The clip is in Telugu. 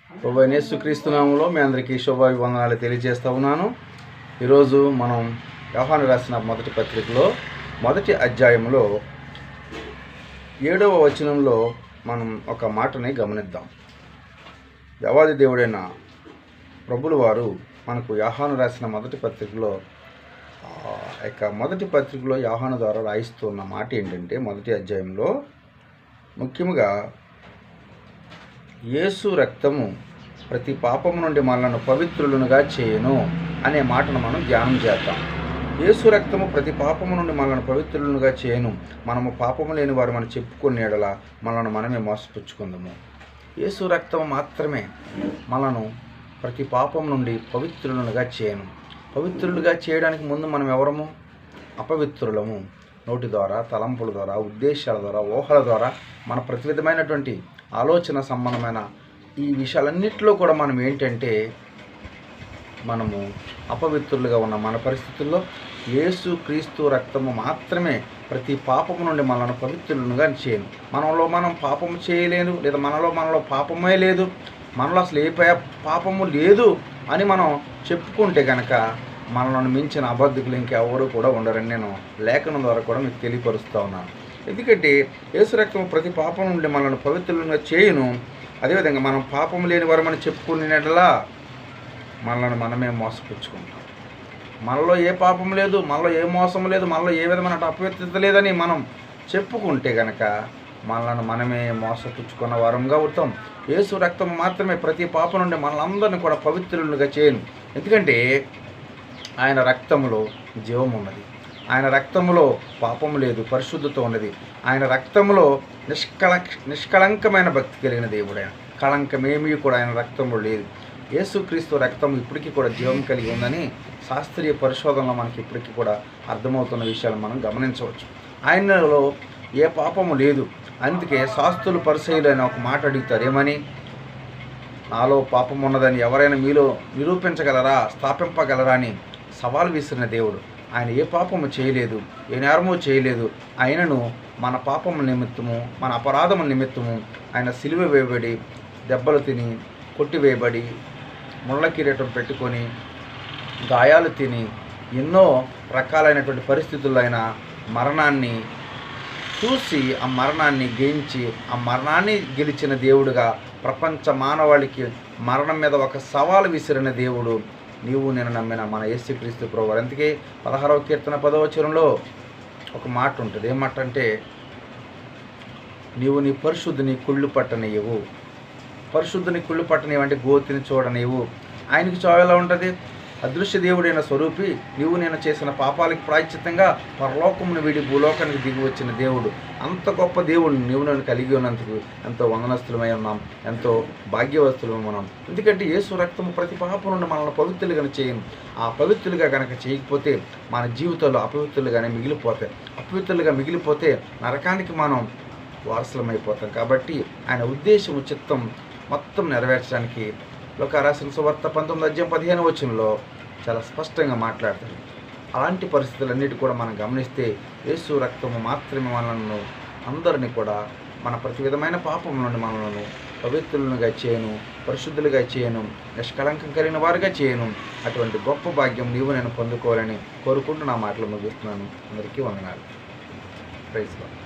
ప్రభువైన యేసుక్రీస్తు నామములో మీ అందరికీ శుభాభివందనాలు తెలియజేస్తూ ఉన్నాను. ఈరోజు మనం యోహాను రాసిన మొదటి పత్రికలో మొదటి అధ్యాయంలో 7వ వచనంలో మనం ఒక మాటని గమనిద్దాం. దేవాది దేవుడైన ప్రభుల వారు మనకు యోహాను రాసిన మొదటి పత్రికలో యోహాను ద్వారా రాయిస్తున్న మాట ఏంటంటే, మొదటి అధ్యాయంలో ముఖ్యంగా యేసు రక్తము ప్రతి పాపము నుండి మనలను పవిత్రులుగా చేయను అనే మాటను మనం ధ్యానం చేద్దాం. యేసు రక్తము ప్రతి పాపము నుండి మనలను పవిత్రులుగా చేయను. మనము పాపము లేని వారు మనం చెప్పుకునే యెడల మనల్ని మనమే మోసపుచ్చుకుందాము. యేసు రక్తము మాత్రమే మనను ప్రతి పాపం నుండి పవిత్రులుగా చేయను. పవిత్రులుగా చేయడానికి ముందు మనం ఎవరము? అపవిత్రులము. నోటి ద్వారా, తలంపుల ద్వారా, ఉద్దేశాల ద్వారా, ఊహల ద్వారా, మన ప్రతి విధమైనటువంటి ఆలోచన సంబంధమైన ఈ విషయాలన్నింటిలో కూడా మనం ఏంటంటే, మనము అపవిత్రులుగా ఉన్న మన పరిస్థితుల్లో యేసు క్రీస్తు రక్తము మాత్రమే ప్రతి పాపము నుండి మనల్ని పవిత్రులుగా చేయను. మనం పాపము చేయలేను, లేదా మనలో పాపమే లేదు, మనలో అసలు ఏ పాపము లేదు అని మనం చెప్పుకుంటే కనుక మనల్ని మించిన అబద్ధికులు ఇంకెవరు కూడా ఉండరని నేను లేఖనం ద్వారా కూడా మీకు తెలియపరుస్తూ ఉన్నాను. ఎందుకంటే యేసు రక్తం ప్రతి పాపం నుండి మనల్ని పవిత్రులుగా చేయను. అదేవిధంగా మనం పాపం లేని వారు మనం చెప్పుకునేట్లా మనల్ని మనమే మోసపుచ్చుకుంటాం. మనలో ఏ పాపం లేదు, మనలో ఏ మోసం లేదు, మనలో ఏ విధమైన అపవిత్రత లేదని మనం చెప్పుకుంటే కనుక మనల్ని మనమే మోసపుచ్చుకున్న వారంగా అవుతాం. యేసు రక్తం మాత్రమే ప్రతి పాపం నుండి మనలందరినీ కూడా పవిత్రులుగా చేయను. ఎందుకంటే ఆయన రక్తములో జీవం ఉన్నది, ఆయన రక్తములో పాపం లేదు, పరిశుద్ధత ఉన్నది. ఆయన రక్తములో నిష్కళంకమైన భక్తి కలిగిన దేవుడు. ఆయన కళంకమేమీ కూడా ఆయన రక్తంలో లేదు. యేసుక్రీస్తు రక్తం ఇప్పటికీ కూడా జీవం కలిగి ఉందని శాస్త్రీయ పరిశోధనలో మనకి ఇప్పటికీ కూడా అర్థమవుతున్న విషయాలు మనం గమనించవచ్చు. ఆయనలో ఏ పాపము లేదు. అందుకే శాస్త్రులు పరిసయ్యులు అని ఒక మాట అడుగుతారు, ఏమని? నాలో పాపం ఉన్నదని ఎవరైనా మీలో నిరూపించగలరా, స్థాపింపగలరా అని సవాల్ విసిరిన దేవుడు. ఆయన ఏ పాపము చేయలేదు, ఏ నేరము చేయలేదు. ఆయనను మన పాపము నిమిత్తము, మన అపరాధము నిమిత్తము ఆయన సిలువ వేయబడి, దెబ్బలు తిని, కొట్టివేయబడి, ముళ్ళ కిరీటం పెట్టుకొని, గాయాలు తిని, ఎన్నో రకాలైనటువంటి పరిస్థితుల్లో ఆయన మరణాన్ని చూసి, ఆ మరణాన్ని జయించి, ఆ మరణాన్ని గెలిచిన దేవుడుగా ప్రపంచ మానవాళికి మరణం మీద ఒక సవాలు విసిరిన దేవుడు నీవు నేను నమ్మిన మన యేసుక్రీస్తు ప్రభువు. అందుకే 16వ కీర్తన 10వ వచనంలో ఒక మాట ఉంటుంది. ఏం మాట అంటే, నీవు నీ పరిశుద్ధిని కుళ్ళు పట్టనివ్వు. పరిశుద్ధిని కుళ్ళు పట్టనివ్వు అంటే గోతిని చూడనివ్వు. ఆయనకి చావు ఎలా ఉంటుంది? అదృశ్య దేవుడైన స్వరూపి, నీవు నేను చేసిన పాపాలకి ప్రాయశ్చిత్తంగా పరలోకమును వీడి భూలోకానికి దిగి వచ్చిన దేవుడు. అంత గొప్ప దేవుడు నీవు నేను కలిగి ఉన్నందుకు ఎంతో వందనస్తులమై ఉన్నాం, ఎంతో భాగ్యవస్తులమై ఉన్నాం. ఎందుకంటే యేసు రక్తము ప్రతి పాపం నుండి మనల్ని పవిత్రులుగా చేయను. ఆ పవిత్రులుగా కనుక చేయకపోతే మన జీవితంలో అపవిత్రులుగానే మిగిలిపోతాయి. అపవిత్రులుగా మిగిలిపోతే నరకానికి మనం వారసులమైపోతాం. కాబట్టి ఆయన ఉద్దేశం, చిత్తం మొత్తం నెరవేర్చడానికి లోకా రాసిన సువార్త 19వ అధ్యాయం 15వ వచనంలో చాలా స్పష్టంగా మాట్లాడతారు. అలాంటి పరిస్థితులన్నిటి కూడా మనం గమనిస్తే యేసు రక్తము మాత్రమే మనలను అందరినీ కూడా మన ప్రతి విధమైన పాపం నుండి మనలను పవిత్రులుగా చేయను, పరిశుద్ధులుగా చేయను, నిష్కళంకం కలిగిన వారుగా చేయను. అటువంటి గొప్ప భాగ్యం నీవు నేను పొందుకోవాలని కోరుకుంటూ నా మాటలు ముగిస్తున్నాను. అందరికీ వందనాలు. Praise lord.